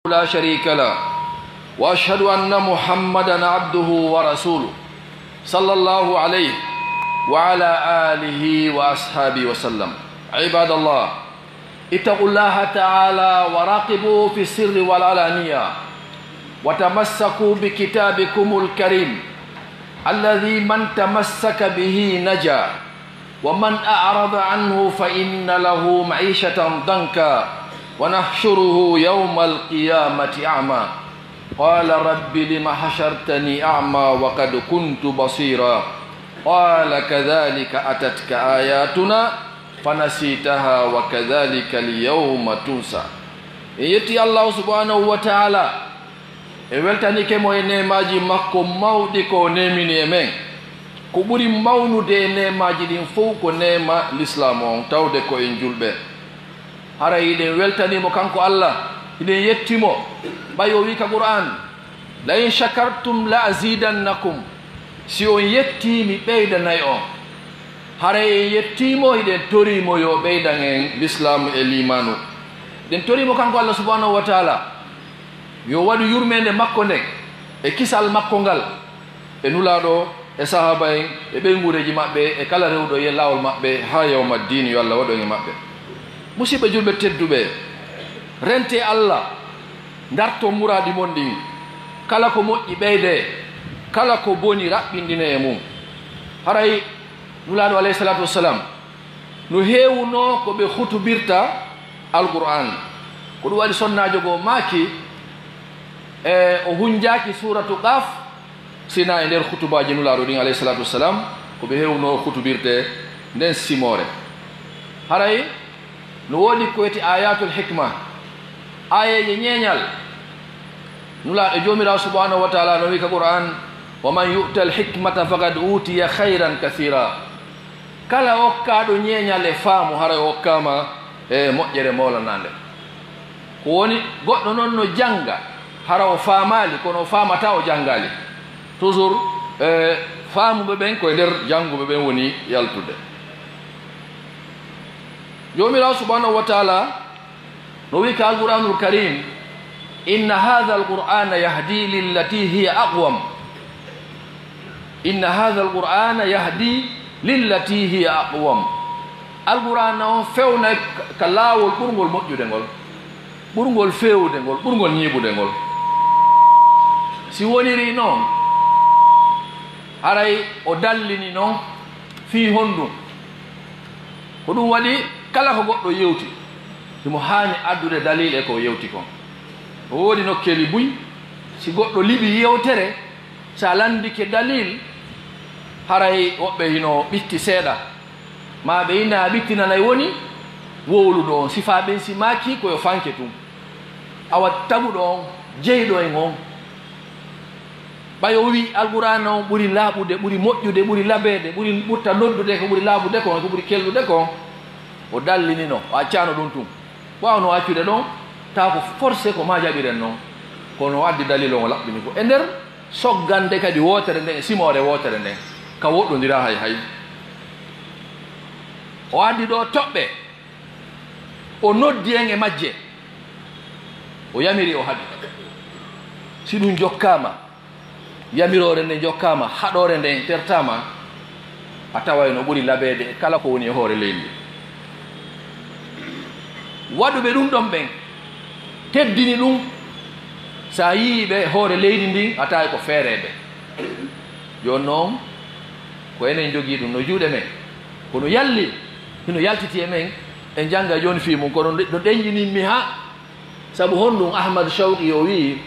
لا شريك له وأشهد أن محمدا عبده ورسوله صلى الله عليه وعلى آله وأصحابه وسلم. عباد الله، اتقوا الله تعالى وراقبوه في السر والعلانية، وتمسكوا بكتابكم الكريم الذي من تمسك به نجا، ومن أعرض عنه فإن له معيشة ضنكا ونحشره يوم القيامة أعمى. قال رب لم حشرتني أعمى وقد كنت بصيرا. قال كذلك أتتك آياتنا فنسيتها وكذلك اليوم تنسى. يتي الله سبحانه وتعالى weltani ke mo nemaji makko mawdi ko nemini men ko buri mawnude nemaji din fof ko nema l'islam on tawde ko en julbe. hara iden weltani mo kanko Allah, iden yettimo bayo wi ka Qur'an, la in shakartum la azidannakum, si on yetti mi beydanay on. hara yettimo iden torimo yo beydan en l'islam e limanu. den torimo kanko Allah subhanahu wa ta'ala yo waɗu yurmede makko nden e kisal makko ngal e nulaɗo e sahaba en e ɓeygureji maɓɓe e kala rewɗo ye lawol maɓɓe ha yawma dini yo Allah waɗon e maɓɓe. musidɓe julɓe tedduɓe, rente Allah darto muradi mon ɗin, kala ko moƴƴi ɓeyde, kala ko boni raɓɓindine e mum. haray nulaɗo alayhi salatu wassalam no hewuno ko ɓe hutubirta alqur'an, ko ɗum waɗi sonnajo go maaki o hunjaki suratu qaf sina e nder hutubaji nulaɗo ɗin alayhi salatu wassalam ko ɓe hewno hutubirte nden simore. haray no woodi ko wiyete ayatul hikma, ayeje ñeeñal. nulaɗo jomirawo subhanahu wa taala no wi ka Qur'an, wa man yu'ta al hikmata faqad utiya hayran kathira. kala okkaɗo ñeeñal e faamu haray okkama e moƴƴere mawlanande. ko woni goɗɗo noon no janga hara o faamali kono o faamata o jangali. toujours faamuɓe ɓen koye nder janguɓe ɓen woni yaltude. jomirawo subhanahu wa taala no wi ka alqur'anul karim, inna hadha alqur'ana yahdi lillati hiya aqwam. inna hadha alqur'ana yahdi lillati hiya aqwam. alqur'ana o fewna ka laawol ɓurgol moƴƴude ngol, ɓurgol fewde ngol, ɓurgol ñiiɓude ngol. si woniri noon haray o dallini noon fii honɗum. ko ɗum waɗi kala ko goɗɗo yewti imo haani addude dalil e ko yewti kon. o woodi nokkeli buy, si goɗɗo liɓi yewtere sa landike dalil haray woɓɓe hino ɓitti seeɗa, ma ɓe yinna a ɓittinanay woni wowluɗo on. sifa ɓen si maaki koyo fanke tum, awa taguɗo on jeyɗo e on. ɓayo wi alqur'ana on ɓuri laaɓude, ɓuri moƴƴude, ɓuri labeede, ɓurta noddude ko ɓuri laaɓude kon, ko ɓuri kellude kon. o dallinino o accano ɗum tum. wawno accude ɗon taw ko forcé ko ma jaɓiren noon, kono o addi dalil on o laɓɓini ko e nder soggande kadi wotere nden e simore wotere nden ka woɗɗodira hay o addi ɗo toɓɓe, o noddi en e majje, o yamiri o haɗi. si ɗum jokkama, yamirore nde jokkama, haɗore nden tertama, a taway no ɓuri labeede e kala ko woni e hoore leydi. waɗuɓe ɗum ɗon ɓen teddini ɗum, sa yiiɓe hoore leydi ndin a tawi ko feereɓe. joni noon ko enen jogii ɗum no juuɗe men, kono yalli hino yaltiti e men en janga joni fi mum. kono no ɗeñƴininmi ha sabu honɗum Ahmad Shawqi o wii,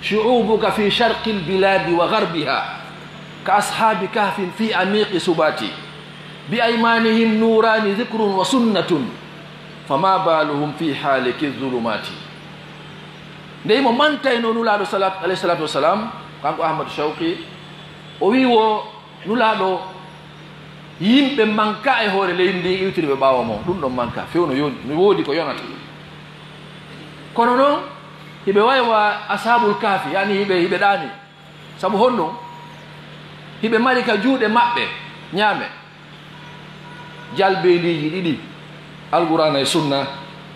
shu'ubuka fi sharqi lbiladi wa garbiha ka ashabi kahfin fi amiqi subati bi aymanihim nurani dhikrun wa sunnatun fama baluhum fi haliki zulumati. ndey mo mantayno nulaɗo alayhi salatu wassalam kanko Ahmad Shawqi o wi wo nulaɗo yimɓe manka e hoore leydi ndi iwtiriɓe ɓawa mo, ɗum ɗon manka fewno no woodi ko yonata. kono noon hiɓe waywa ashabul kafi, yani hiɓe ɗaani, sabu honɗum hiɓe mari ka juuɗe maɓɓe ñaame jalbeeliji ɗiɗi, alqur'ana e sunna,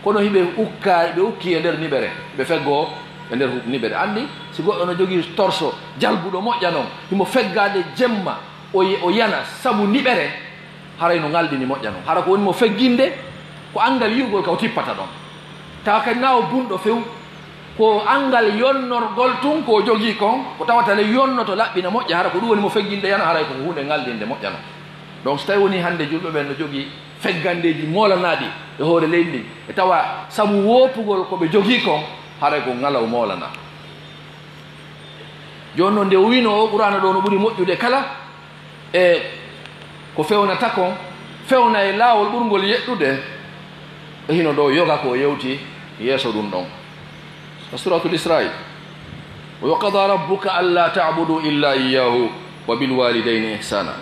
kono hiɓe ukka ɓe ukki e nder niɓere ɓe feggo e nder niɓere anndi si goɗɗo no jogii torso jalbuɗo moƴƴa noon himo feggade jemma o yana sabu niɓere haray no ngaldini moƴƴa noon hara ko woni mo fegginde ko angal yi'ugol ka o tippata ɗon tawa kadi na o bunɗo few ko angal yonnorgol tun ko jogii kon ko tawata le yonnoto laɓɓina moƴƴa hara ko ɗum woni mo fegginde yana haray ko hunde ngaldinde moƴƴa noon donc so tawi woni hannde julɓe ɓen no jogii feggandeji molanaɗi e hoore leydi ndi e tawa sabu woopugol ko ɓe jogii kon haray ko ngalaw molana joni noon nde o wino o qur'ana ɗo no ɓuri moƴƴude kala e ko fewnata kon fewna e laawol ɓurgol yeɗɗude e hino ɗo yoga ko yewti yeeso ɗum ɗon suratul Israil wa qada rabbuka alla ta'budu illa iyyahu wa bil walidayni ihsana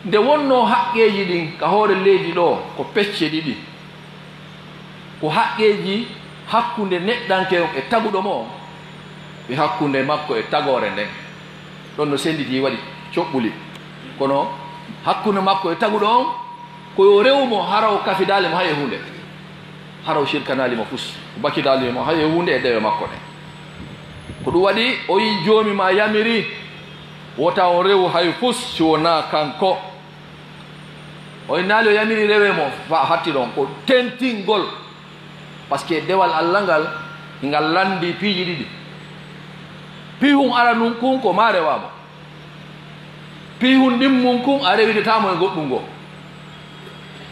nde wonno haqqeji ɗin ka hoore leydi ɗo ko pecce ɗiɗi ko haqqeji hakkunde neɗɗanke e taguɗo mo e hakkunde makko e tagore nden ɗon no senditi waɗi coɓɓuli kono hakkunde makko e taguɗo on koyo rewmo hara o kafidali mo haye hunde hara o shirkanali mo fus bakidali mo haye hunde e dewe makko ɗe ko ɗum waɗi o yi joomi ma yamiri wota on rewu hay fus si wona kanko o naali o yamiri rewe mo fa hatti ɗon ko tentingol par ce que dewal allah ngal ngal landi piiji ɗiɗi pihum ara nun kun ko ma rewamo pihum ɗimmum kun a rewidetamo e goɗɗum ngo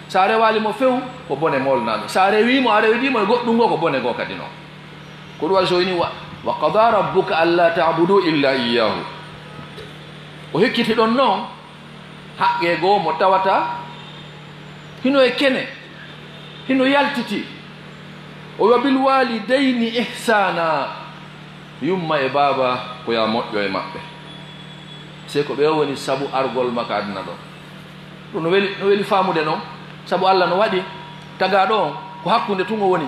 sa rewalimo few ko bone molnaɗo sa rewimo a rewidimo e goɗɗum ngo ko bone goo kadi noon ko ɗum waɗi so wini wa qada rabbuka alla ta'budu illa iyyahu o hekkiti ɗon noon haqqe goo mo tawata hino e kene hino yaltiti o wa bil walidayni ihsana yumma e baaba ko ya moƴƴo e maɓɓe sey ko ɓe woni sabu argol makka aduna ɗo ɗum no weli faamude noon sabu allah no waɗi tagaɗo on ko hakkunde tun o woni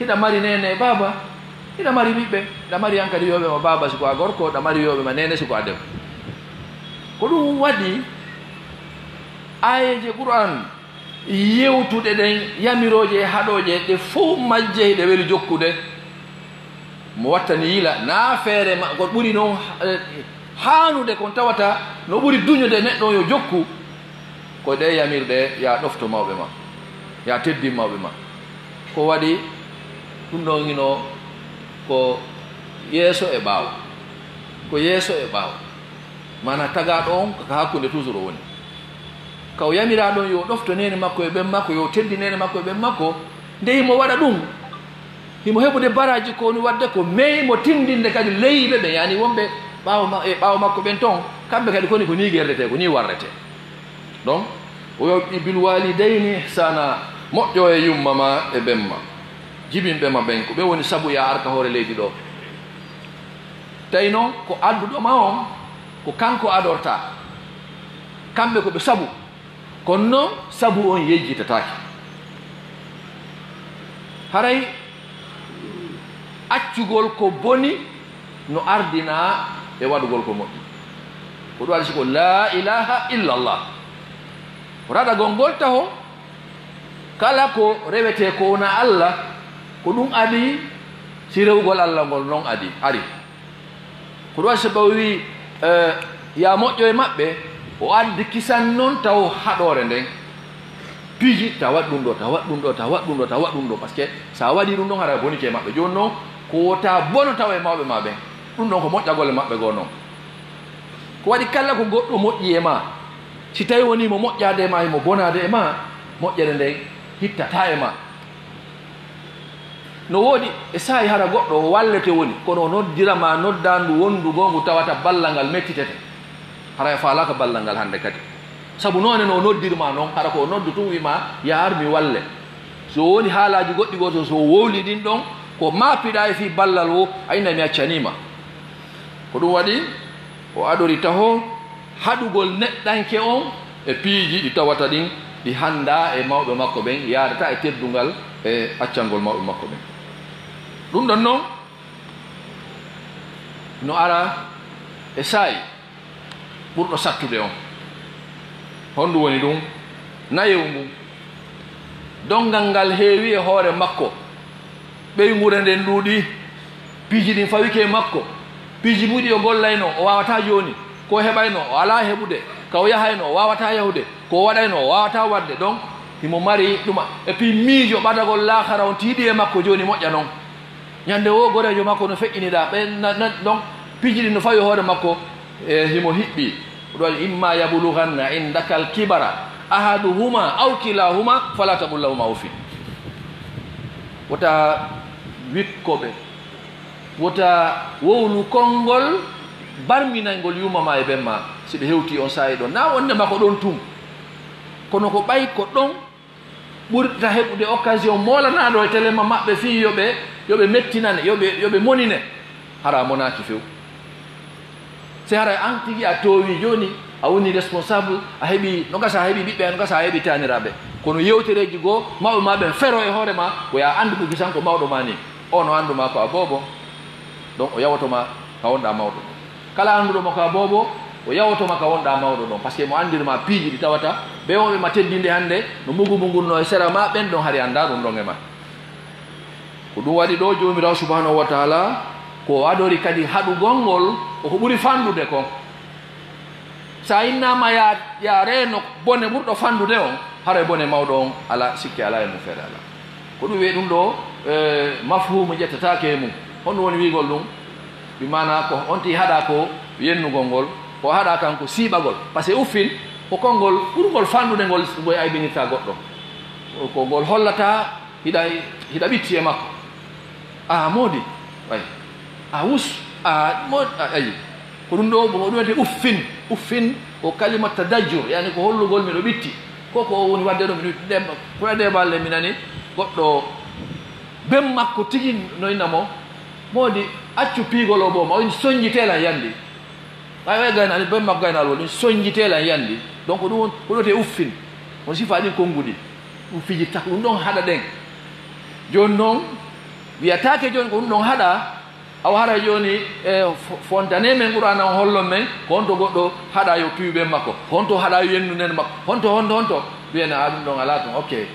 hiɗa mari nene e baaba hiɗa mari ɓiɓɓe hiɗa mari han kadi yoɓe ma baaba siko a gorko ɗa mari yoɓe ma nene siko a debbo ko ɗum waɗi ayeje qur'an yewtuɗe ɗen yamiroje e haɗoje ɗe fof majje ɗe weli jokkude mo wattani yila na feere ma ko ɓuri noon haanude kon tawata no ɓuri duñude neɗɗo yo jokku ko ɗe yamirɗe ya ɗofto mawɓe ma ya teddi mawɓe ma ko waɗi ɗum ɗon ino ko yeeso e ɓaawo ko yeeso e ɓaawo mana tagaɗo on ko hakkunde toujours o woni kaw yamira ɗon yo ɗofto nene makko e ɓen makko yo teddi nene makko e ɓen makko nde himo waɗa ɗum himo heɓude baraji ko woni wadde ko meymo tindinde kadi leyɓe ɓe yani wonɓe ɓaawo makko ɓen toon kamɓe kadi koni ko ni gerdete ko ni warrete donc o yoɓi bil walidayni ihsana moƴƴo e yumma ma e ɓen ma jibinɓe ma ɓen ko ɓe woni sabu ya arka hoore leydi ɗo tawi noon ko adduɗo ma on ko kanko adorta kamɓe ko ɓe sabu kono noon sabu on yejjitatake haray accugol ko boni no ardina e waɗugol ko moƴƴi ko ɗum waɗi siko la ilaha illallah raɗagol ngol taho kala ko rewete ko wona allah ko ɗum adi si rewgol allah ngol noon adi ari ko ɗum waɗi so ɓaw wi ya moƴƴo e maɓɓe o addi kisan noon taw haɗore nden piiji ta waɗ ɗum ɗo ta waɗ ɗum ɗo ta waɗ ɗum ɗo ta waɗ ɗum ɗo par ce que sa waɗi ɗum ɗon hara bonike maɓɓe joni noon ko wota bono taw e mawɓe ma ɓen ɗum ɗon ko moƴƴagol e maɓɓe goo noon ko waɗi kala ko goɗɗo moƴƴi e ma si tawi woni mo moƴƴade e ma emo bonade e ma moƴƴere nden hittata e ma no woodi e saahi hara goɗɗo o wallete woni kono o noddirama noddandu wondugo ngu tawata ballal ngal mettitete hara e faalaka ballal ngal hannde kadi sabu noone no noddirma noon hara ko o noddu tun wima yahar mi walle so woni haalaji goɗɗi goto so wowli ɗin ɗon ko mapiɗa e fi ballal o ayna mi accanima ko ɗum waɗi o aɗori taho haɗugol neɗɗanke on e piiji ɗi tawata ɗin ɗi hannda e mawɓe makko ɓen yaadata e teddungal e accangol mawɓe makko ɓen ɗum ɗon noon no ara e saayi ɓurɗo sattude on honɗum woni ɗum nayewu ngu dongal ngal heewi e hoore makko ɓeygure nden ɗuuɗi piiji ɗin fawi ke makko piiji muɗi o gollayno o wawata joni ko heɓayno o ala heɓude kaw yahayno o wawata yahude ko waɗayno o wawata wadde donc himo mari ɗuma et puis miijo ɓadagol lahara on tiiɗi e makko joni moƴƴa noon ñande o gorejo makko no feƴƴiniɗa ɓe donc piiji ɗi no fawi hoore makko e himo hiɓɓi ɗo imma yabuluganna indaka al kibara ahaduhuma aw kilahuma fala taqul lahuma uffin wota wikkoɓe wota wowlu konngol barminaygol yumama e ɓenma si ɓe hewti on sayi ɗon na wondema ko ɗon tum kono ko ɓay ko ɗon ɓurta heɓude occasion molanaɗo e téléma maɓɓe fi yoɓe mettinane yoɓe monine hara monaki few si hara an tigi a towi joni a woni responsable a heeɓi no gasa a heeɓi ɓiɓɓe no gasa a heeɓi taniraɓe kono yewtereji goo mawɓe maɓe fero e hoorema ko ya andu ko gisan ko mawɗo ma ni o no anduma ko a boobo donc o yawotoma ka wonɗa mawɗo ɗon kala anduɗoma ko a boobo o yawotoma ka wonɗa mawɗo ɗon par ce que mo andirma piiji ɗi tawata ɓe wonɓe ma teddinde hannde no mugumu ngunno e sera ma ɓen ɗon hari anda ɗum ɗon e ma ko ɗum waɗi ɗo jomirawo subhanahu wa taala ko adori kadi haɗugol ngol oko ɓuri fandude kon sa innama ya reeno bone ɓurɗo fandude on hara bone mawɗo on ala sikki ala e mum feere ala ko ɗum wiye ɗum ɗo mafhumu ƴettatake e mum honɗum woni wigol ɗum ɓi mana ko on ti haɗa ko yennugol ngol ko haɗa kanko siiɓagol par ce que uffin ko konngol ɓurgol fandude ngol ngoy aybinirta goɗɗo ko ngol hollata hiɗa ɓitti e makko a moodi way a wus ayi ko ɗum ɗo ɗum wiyete uffin ko kalima tadajjur yani ko hollugol miɗo ɓitti koko woni wadde ɗo miɗo balle minani goɗɗo ben makko tigi noyinamo moodi accu piigol o booma on soñjitelan yandi ay gaynal ben makko gaynal woni soñjitelan yandi donc ɗum ko ɗote uffin on sifa ɗin konngudi ɗum fiji tak ɗum ɗon haɗa ɗen joni noon wiyatake joni ko ɗum ɗon haɗa awa hara joni e fontane men qur'ana on hollon men ko honto goɗɗo haɗa yo piiɓen makko honto haɗa yo yennunen makko honto wiyene a ɗum ɗon ala ton ok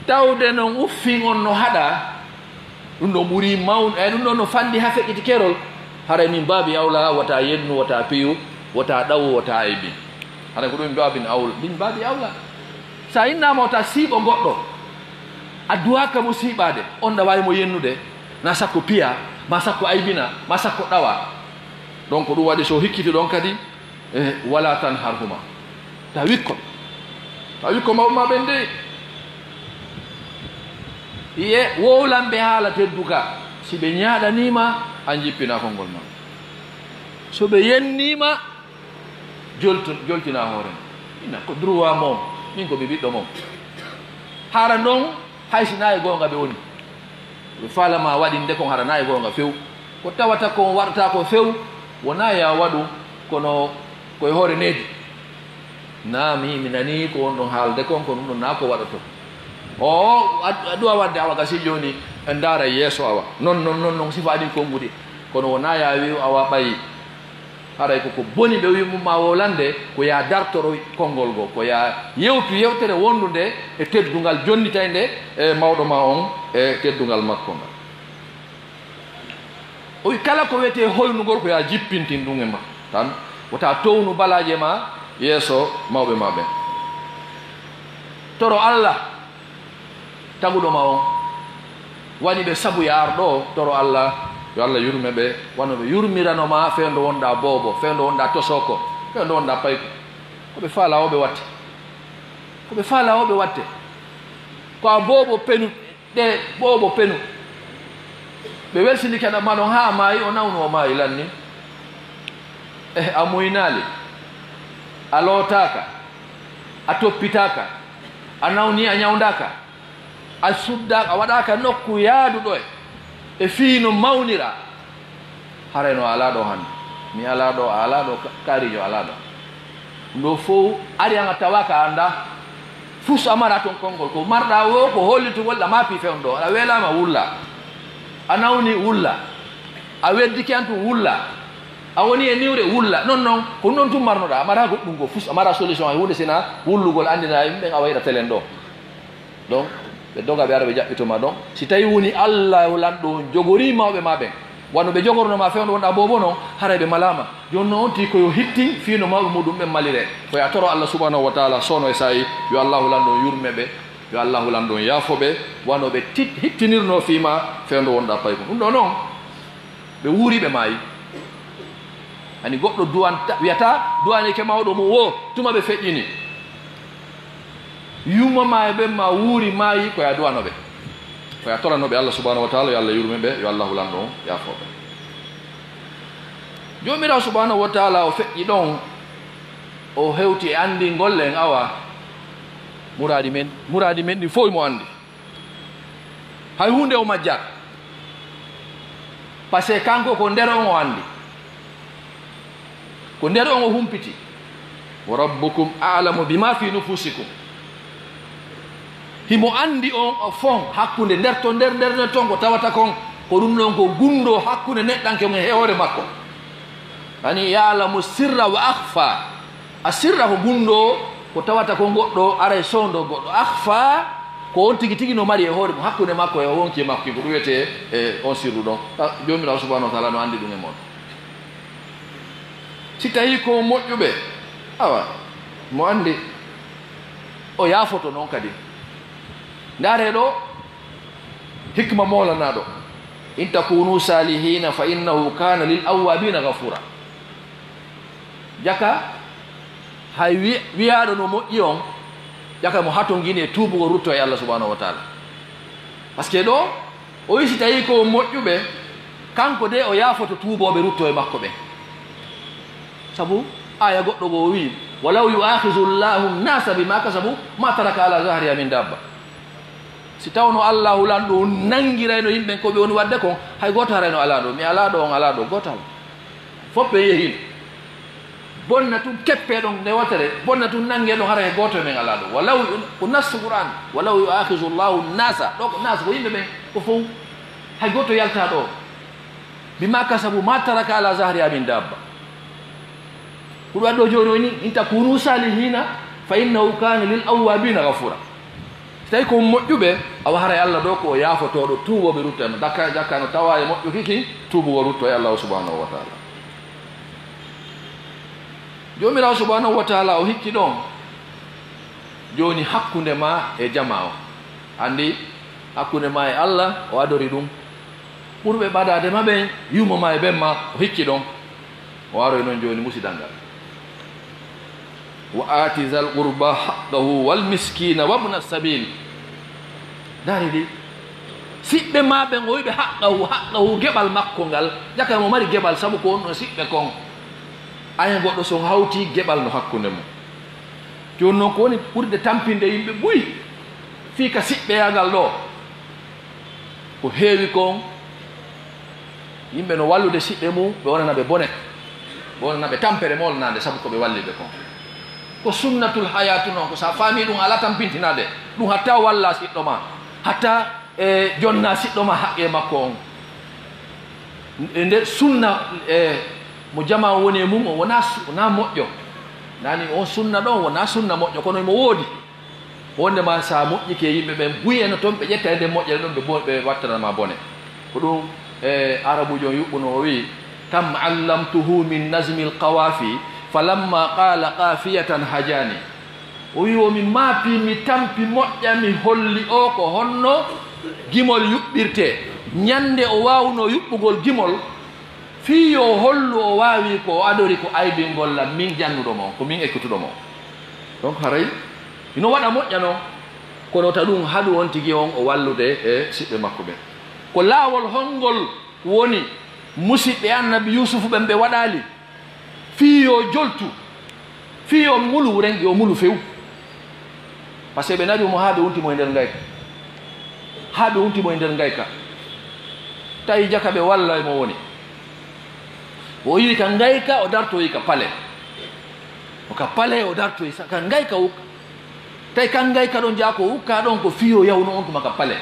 tawde noon uffin on no haɗa ɗum ɗo ɓuuri mawn e ɗum ɗon no fandi ha feƴƴiti kerol hara min baabi awla wata yennu wata piyu wata ɗawu wata aybi hara ko ɗum babin awla min baabi awla sa innama wata siiɓo goɗɗo a duwaka mo siiɓade on ɗa wawi mo yennude na sakko piya ma sakko aybina ma sakko ɗawa donc ɗum waɗi so hikkiti ɗon kadi wala tan har huma ta wikko mawɓe ma ɓen de ye wowlanɓe haala tedduka si ɓe ñaaɗanima a jippina konngol ma so ɓe yennima joltina hoore ina ko droit mom min ko ɓe ɓiɗɗo mom hara noon haysina e goonga ɓe woni ɓe falama waɗi nde kon harana e goonga few ko tawata kon waɗata ko few wona ya waɗu kono koye hoore needi naami mi nani ko won ɗon haalde kon ko ɗum ɗon na ko waɗato o aɗuwa wadde awa gasi joni en daara yeeso awa non sifa ɗin konngudi kono wona ya wi awa ɓayi haray koko boni ɓe wimuma wolande ko ya dartoro konngol go ko ya yewtu yewtere wondude e teddungal jonnitay nde e mawɗo ma on e teddungal makko ngal o wi kala ko wiyete hoynugol ko ya jippintin ɗum e ma tan wota townu balaje ma yeeso mawɓe ma ɓen toro Allah taguɗo ma on waɗi ɓe sabu yaar ɗo toro Allah yo Allah yurme ɓe wano ɓe yurmiranoma fewndo wonɗa boobo fewndo wonɗa tosoko fewndo wonɗa payko koɓe faala oɓe watte ko a boobo penu ɗe boobo penu ɓe welsindikeɗa ma ɗon ha maayi o nawnu o maayi lanni a moynali a lootaka a toppitaka a nawni a ñawdaka a suddaka a waɗaka nokku yaaduɗo e fiino mawnira harayno ala ɗo hande mi ala ɗo a ala ɗo kaarijo ala ɗo ɗum ɗo fof ari an a tawaka anda fus amara toon konngol ko marɗa wo ko hollitugol ɗa maapi fewn ɗo aɗa welama wulla a nawni wulla a weddiki an tum wulla a woni e niwre wulla non ko ɗum ɗon tum marnoɗa amara goɗɗum go fus amara solution e hunde sina wullugol andina yimɓe a wayɗa telen ɗo donc ɓe doga ɓe ara ɓe jaɓɓitoma donc si tawi woni Allah lanɗo jogori mawɓe ma ɓen wano ɓe jogornoma fewno wonɗa bobo noon haray ɓe malama joni noon ti koyo hitti fino mawɓe muɗum ɓen malire koye a toro Allah subhanahu wa taala sono e sayi yo allahu lanɗon yurme ɓe yo allahu lanɗon yaafoɓe wano ɓe hittinirno fima fewndo wonɗa pay ko ɗum ɗo noon ɓe wuuri ɓe maayi hani goɗɗo duwanta wiyata duwanike mawɗo mum wo tuma ɓe feƴƴini yumama e ɓen ma wuuri maayi koye a duwanoɓe koye a toranoɓe Allah subhanahu wa taala yo Allah yurme ɓe yo allahu lanɗon yaafoɓe jomirawo subhanahu wa taala o feƴƴi ɗon o hewti e andingol en awa muradi men ɗi fof mo andi hay hunde o majjat par ce que kanko ko nder on o andi ko nder on o humpiti wa rabbukum a'lamu bima fi nufusikum himo andi on o fon hakkunde nder ton ko tawata kon ko ɗum ɗon ko gundo hakkunde neɗɗanke mo e hoore makko ani ya'lamu sirra wa akhfa a sirra ko gundo ko tawata ko goɗɗo ara e sondo goɗɗo akhfa ko on tigi tigi no mari e hoore mo hakkunde makko e wonki makko ko ɗum wiyete e on sirru ɗon jomirawo subhanahu wa taala no andi ɗum e mon si tawi ko moƴƴuɓe awa mo andi o yaafoto noon kadi ndaare ɗo hikma molanaɗo in takunu salihina fa innahu kana lil awwabina gafura jaka hay wiyaɗo no moƴƴi on jaka mo haton guine e tuubugo rutto e Allah subhanahu wa taala par ce que ɗo o wi si tawi ko moƴƴuɓe kanko de o yaafoto tuuboɓe rutto e makko ɓe sabu aya goɗɗo go wi walaw yu'akhizu llahu nnasa bima kasabu ma taraka ala zahriha min dabba si tawno allahu lanɗo nangirayno yimɓe ko ɓe woni wadde kon hay goto harayno ala ɗo mi ala ɗo on ala ɗo gotal fof ɓe yehin bonna tun keppe ɗon nde wotere bonna tun nangue ɗon hara e goto men ala ɗo walaw ko nastu qouran walaw yu'akhizu llahu nnasa ɗo ko nas ko yimɓe ɓen ko fof hay goto yalta ɗo bima kasabu ma taraka ala zahriha min dabba ko ɗum waɗɗo joni o ni in takunu salihina fa innahu kana lil awwabina gafura so tawi ko moƴƴuɓe awa hara e Allah ɗo ko o yaafotoɗo tuuboɓe rutto e ma jakka no tawa e moƴƴu kiki tuubugo rutto e Allah subhanahu wa taala jomirawo subhanahu wa taala o hikki ɗon joni hakkunde ma e jama o andi hakkunde ma e Allah o adori ɗum ɓurɓe ɓadade ma ɓen yuma ma e ɓen ma o hikki ɗon o aroy noon joni musidal ngal wa ati zal qurba haqqahu wal miskina wa ibna sabil dari di siɓɓe ma ɓen o wiɓe haqqahu geɓal makko ngal jaka mo mari geɓal sabu ko on ɗon siɓɓe kon ayen goɗɗo son hawti geɓal no hakkunde mum joni noon ko woni ɓurde tampinde yimɓe ɓuyi fii ka siɓɓeyagal ɗo ko heewi kon yimɓe no wallude siɓɓe mum ɓe wonana ɓe bone ɓe wonana ɓe tampere molnade sabu ko ɓe walliɓe kon ko sunnatul hayatu noon ko sa faami ɗum ala tampintinade ɗum hatta walla siɗɗo ma hatta e jonna siɗɗo ma haqqe makko on e nde sunna mo jama woni e mum o wona moƴƴo nani on sunna ɗon wona sunna moƴƴo kono mo woodi wondema sa moƴƴike yimɓe ɓen buyeno toon ɓe ƴetta e nde moƴƴere ɗon ɓe wattanama bone ko ɗum e arabujo yuɓɓuno o wi kam allamtuhu min nazmi alqawafi falamma qala qafiyatan hajani o wi o mi maapi mi tampi moƴƴa mi holli o ko honno gimol yuɓɓirte ñande o wawno yuɓɓugol gimol fii yo hollu o waawi ko o adori ko aybingol lam min jannuɗo mo ko min ekkutuɗo mo donc haray ino waɗa moƴƴa noon kono ta ɗum haɗu on tigi on o wallude e siɓɓe makko ɓen ko laawol hongol woni musidɓe annabi yusufu ɓen ɓe waɗali fii yo joltu fii yo mulu rengi yo mulu few par ce que ɓe naɓi mo haa ɓe wuntimo e nder ngayka haa ɓe wuntimo e nder ngayka tawi jaka ɓe walla mo woni o yi ka ngayka o dartoyi ka pale o ka pale o dartoyi ka ngayka ukka tawi kan ngayka ɗon jaa ko ukka ɗon ko fiyo yawno on tuma ka pale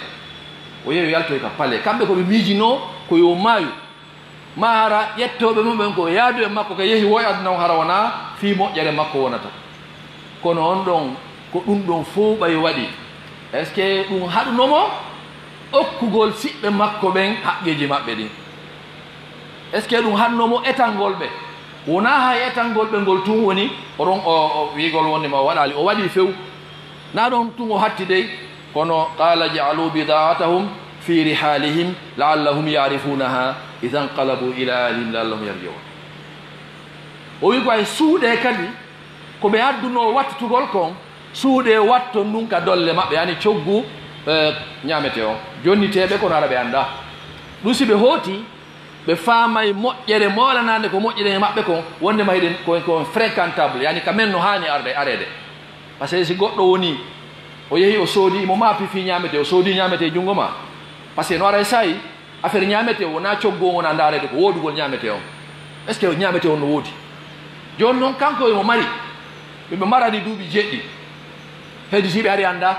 o yewi yaltoyi ka pale kamɓe koɓe miijino ko yo maayu mahara ƴettoɓe mumen ko yaadu e makko ko yehi woy aduna o hara wona fi moƴƴere makko wonata kono on ɗon ko ɗum ɗon fof ɓay waɗi est ce que ɗum haɗunomo okkugol siɓɓe makko ɓen haqqeji maɓɓe ɗin est ce que ɗum haɗunomo etangol ɓe wona hay etangol ɓe ngol tun woni oɗon o wigol wondema o waɗali o waɗi few na ɗon tun o hatti dey kono qala jaalu bidaatahum fi rihalihim laallahum yarifunaha ida nqalabu ila ahlihim laallahum yarjiun o wi ko ay suuɗe kadi ko ɓe adduno wattutugol kon suuɗe watton ɗum ka dolle maɓɓe yani coggu ñamete o jonniteɓe kono ara ɓe anda ɗum si ɓe hooti ɓe faamay moƴƴere molanade ko moƴƴere maɓɓe kon wondema hiɗen ko fréquentable yani kamen no hani arede par ce que si goɗɗo woni o yeehi o soodi mo maapi fi ñamete o soodi ñamete junngo ma par ce que no ara sayi affaire ñamete o wona coggo on wona darede ko woodugol ñamete on est ce que ñamete on no woodi joni noon kanko emo mari ɓe marani duuɓi jeɗɗi heddi si ɓe ari anda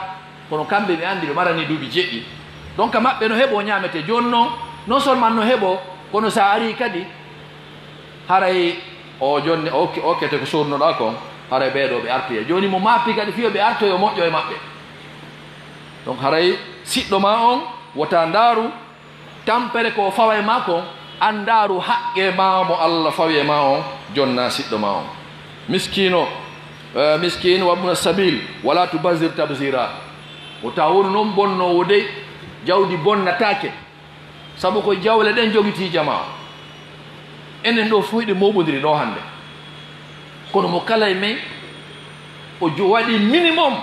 kono kamɓe ɓe andi ɓe marani duuɓi jeɗɗi donc maɓɓe no heeɓo ñamete joni noon non seulement no heeɓo kono sa ari kadi haray o jonni o kete ko sornoɗa kon haray ɓeeɗo ɓe artoye joni mo maapi kadi fiyo ɓe artoye o moƴƴo e maɓɓe donc haray siɗɗo ma on wota ndaaru tampere ko fawa e ma kon andaaru haqqe ma mo Allah fawi e ma on jonna siɗɗo ma on miskino miskin wabna sabil wala tubazir tabzira wota woni noon bonnowo dey jawdi bonnatake sabu ko jawle ɗen jogiti jama enen ɗo fof ɗe moɓodiri ɗo hande kono mo kala e men o waɗi minimum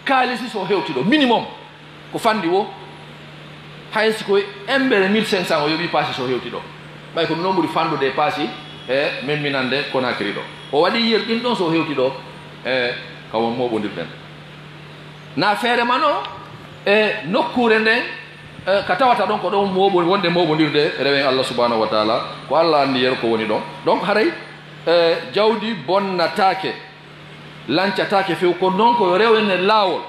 kaalisi so hewti ɗo minimum ko fandi wo haysi koye embere 1500 o yoɓi paasi so hewti ɗo ɓay komi noon ɓuri fandude paasi e memminande Conakry ɗo o waɗi yiyel ɗin ɗon so hewti ɗo e kawo moɓodirɗen na feere man o e nokkure nden ka tawata ɗon ko ɗon wonde moɓodirde rewen Allah subhanahu wa taala ko Allah andi yer ko woni ɗon donc haray jawdi bonnatake lancatake few ko noon koyo rewene laawol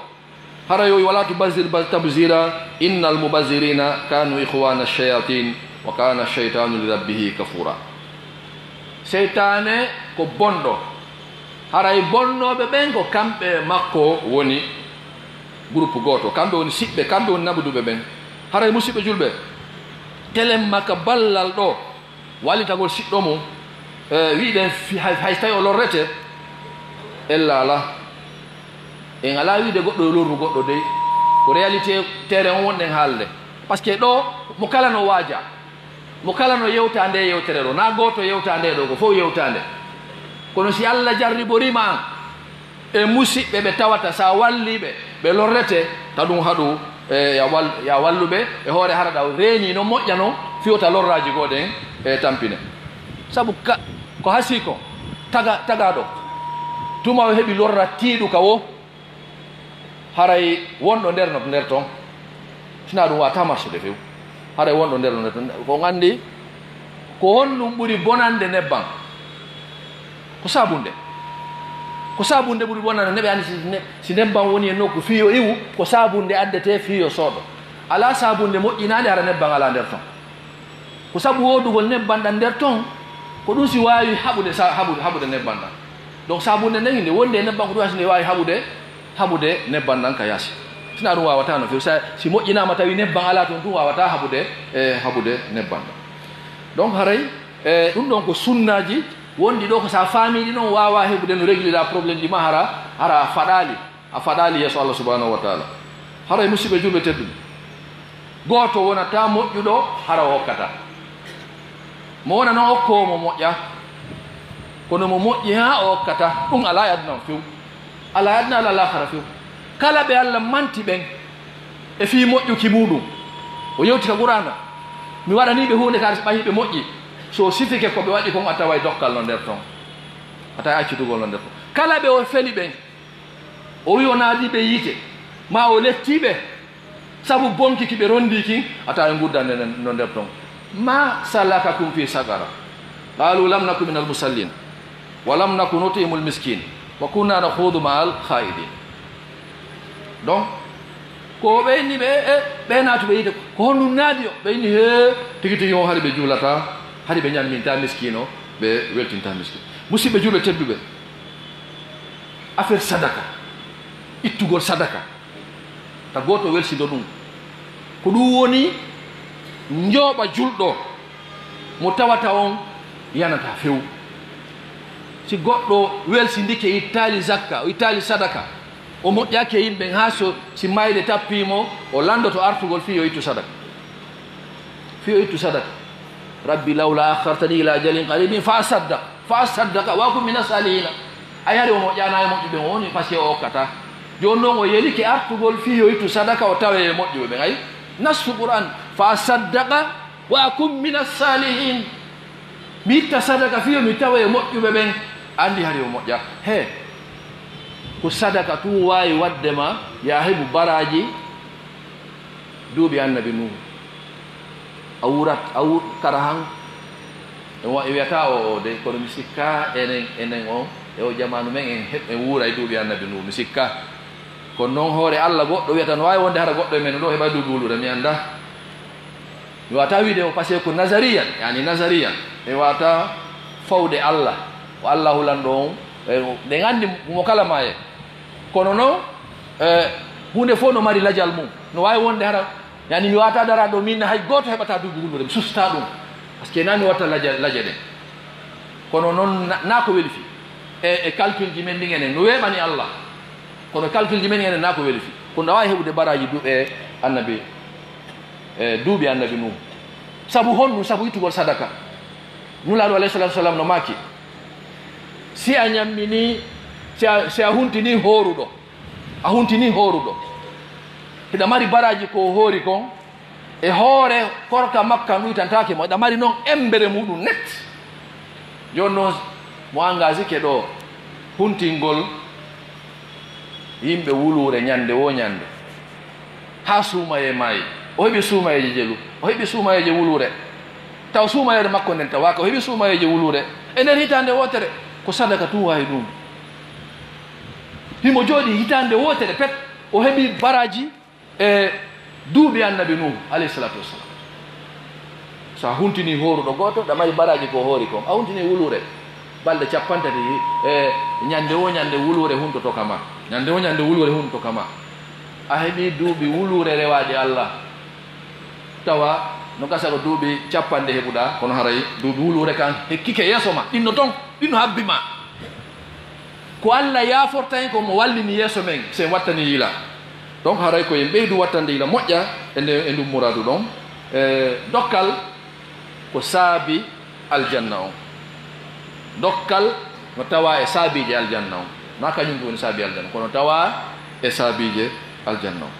haray o wala tubazir tabzira innal mubazirina kanu ihwana shayatin wa kana shaytanu li rabbihi kafura seytane ko bonɗo haray bonnoɓe ɓen ko kamɓe makko woni groupe goto kamɓe woni siɓɓe kamɓe woni naɓuduɓe ɓen haray musidɓe julɓe telen makka ballal ɗo wallitagol siɗɗo mum wiɗen hay tawi o lorrete ella ala en ala wiide goɗɗo e lorru goɗɗo dey ko réalité terrain on wonɗen haalde par ce que ɗo mo kala no waaja mo kala no yewta nde yewtere ɗo na goto yewta nde ɗo ko fof yewtande kono si Allah jarriborima an e musidɓe ɓe tawata sa walliɓe ɓe lorrete ta ɗum haɗu ya walluɓe e hoore haraɗa reeni no moƴƴa no fiyota lorraji goɗen e tampine sabu ko hasi ko tagaɗo tuma o heeɓi lorra tiiɗu ka wo haray wonɗo nder ton sina ɗum wata marsude few haray wonɗo nder ton ko gandi ko honɗum ɓuri bonande nebban ko sabunde ɓuri bonande neɓe andi si nebban woni e nokku fiyo iwu ko sabunde addete fiyo sooɗo ala sabunde moƴƴinade hara nebban ala nder ton ko sabu wodugol nebban ɗan nder ton ko ɗum si wawi haɓude nebban ɗan donc sabunde nden nde wonde nebban ko ɗum asi nde wawi haɓude nebban ɗan ka yaasi sina ɗum wawata no few si moƴƴinama tawi nebban ala toon ɗum wawata haɓude nebban ɗan donc haray ɗum ɗon ko sunnaji wondi ɗo ko sa faamiɗi noon wawa heɓude no réglira probléme ɗi ma hara a faɗali yeeso Allah subhanahu wa taala haray musidɓe julɓe tedduɓe goto wonata moƴƴuɗo hara o hokkata mo wona noon okkowo mo moƴƴa kono mo moƴƴi ha o hokkata ɗum ala adna few ala adna ala lahara few kala ɓe Allah manti ɓen e fi moƴƴuki muɗum o yewti ka qur'ana mi waɗaniɓe hunde kadi so ɓahiɓe moƴƴi so sifike ko ɓe waɗi kon a tawa dokkal no nder ton a tawa accitugol no nder ton kala ɓe o feli ɓen o wi o naadiɓe yiite ma o lettiɓe sabu bonkiki ɓe rondiki a tawa e guddande no nder ton ma salakakum fi sagara qalu lam naku min almusallin wa lam naku nutimu lmiskin wa kunna nakhudu ma al khaidin donc ko ɓeyni ɓe ɓe naatuɓe yiite ko honɗum naadi o ɓeyni he tigi tigi o haɗi ɓe juulata haɗi ɓe ñamminta miskino ɓe weltinta miskino musidɓe julɓe tedduɓe affaire sadaka ittugol sadaka ta goto welsido ɗum ko ɗum woni njooɓa julɗo mo tawata on yanata few si goɗɗo welsindike ittali zakka o ittali sadaka o moƴƴake yimɓe ha so si mayde tappimo o landoto artugol fi yo ittu sadaka fi yo ittu sadaka rabbi lawla akhartani ila ajalin qaribin fa asaddaqa wa kum min asalihina a yari o moƴƴana e moƴƴuɓe o woni par ce que o hokkata joni noon o yelike artugol fi yo ittu sadaka o tawe e moƴƴuɓe ɓen ay nasu qur'an fa asaddaqa wa kum min asalihin mi itta sadaka fiyo mi tawa e moƴƴuɓe ɓen andi hari o moƴƴa he ko sadaka tum wawi waddema ya heɓu baraji duuɓi annabi nuhu a wurat kara han e wiyata o de kono mi sikka enen o e o jamanu men en wuura e duuɓi annabi nuhu mi sikka kono noon hoore allah goɗɗo wiyata no wawi wonde hara goɗɗo e men ɗo heɓa duuɓi wulude mi anda mi wata wiide o par ce que ko nazariyan yani nazariyan mi wata fawde allah ko allah hulanɗo on ɗe gandi mo kala ma e kono noon hunde fof no mari ladial mum no wawi wonde hara yani mi wata dara ɗo min hay goto heɓata duuɓi wulude mi susta ɗum par ce que nani watta laje ɗe kono noon na ko weli fi e calcul ji men ɗin enen no weɓani allah kono calcul ji men enen na ko weli fi kono ɗa wawi heɓude baraji duuɓe annabi duuɓi annabi num sabu honɗum sabu ittugol sadaka nulaɗo alayhi salatu wasalam no maki si a ñammini si a huntini horuɗo hiɗa mari baraji ko hoori kon e hoore korka makka ɗuytantake mo hiɗa mari noon embere muɗum net joni noon mo engage ke ɗo huntingol yimɓe wulure ñande wo ñande ha suumaye maayi o heɓi suumayeje jelu o heɓi suumayeje wulure taw suumayede makko nden tawaka o heɓi suumayeje wulure e nder hitande wotere ko sadaka tum wawi ɗum himo jooɗi hitande wotere pet o heɓi baraji e duuɓi annabi nuhu alayhi salatu wassalam so a huntini horuɗo goto ɗa mari baraji ko hoori kon a huntini wulure balɗe capantati e ñande wo ñande wulure huntoto kama ñande wo ñande wulure huntoto kama a heɓi duuɓi wulure rewaɗi allah tawa no gasa ko duuɓi capanɗe heɓuɗa kono haray duuɓi wulure kan hekkike yeeso ma ɗinno ton ɗinno habbima ko allah yaforta hen komo wallini yeeso men sen wattani yiila donc haray ko yen ɓeydu wattande yiila moƴƴa e ndum mouradu ɗon dokkal ko saabi aljanna on dokkal no tawa e saabije aljanna on na kañum ko woni saabi aljanna kono tawa e saabije aljanna on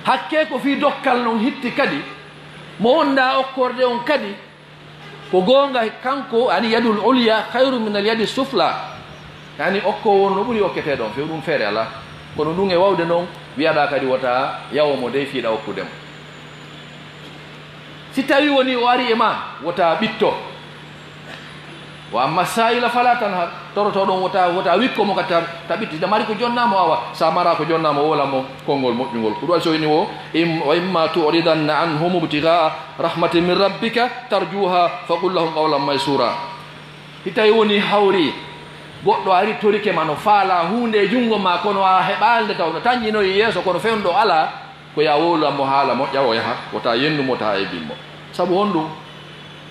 hakke ko fi dokkal non hitti kadi mo wonda okkorde on kadi ko gonga kanko ani yadul ulya khairu min al yadi sufla yani okko won no ɓuuri okkete ɗon few ɗum feere ala kono ɗum e wawde noon wiyaɗa kadi wota yawomo dey fiiɗa okkudemo si tawi woni o ari e ma wota ɓitto wa amma sayila fala tan toroto ɗon wota wikkomo kadi ta ɓitti da mari ko jonnamo awa sa mara ko jonnamo o wolamo konngol moƴƴugol ko ɗum soyni o wa imma tu'ridanna anhum ibtigaa rahmatin min rabbika tarjuha faqul lahum qawlan maysura si tawi woni hawri goɗɗo ari torike ma no faala hunde e junngo ma kono a heɓalde taw no tañƴinoyi yeeso kono fewndo ala ko ya wowlamo haala moƴƴa o yaha wota yennumo ta e bimmo sabu honɗum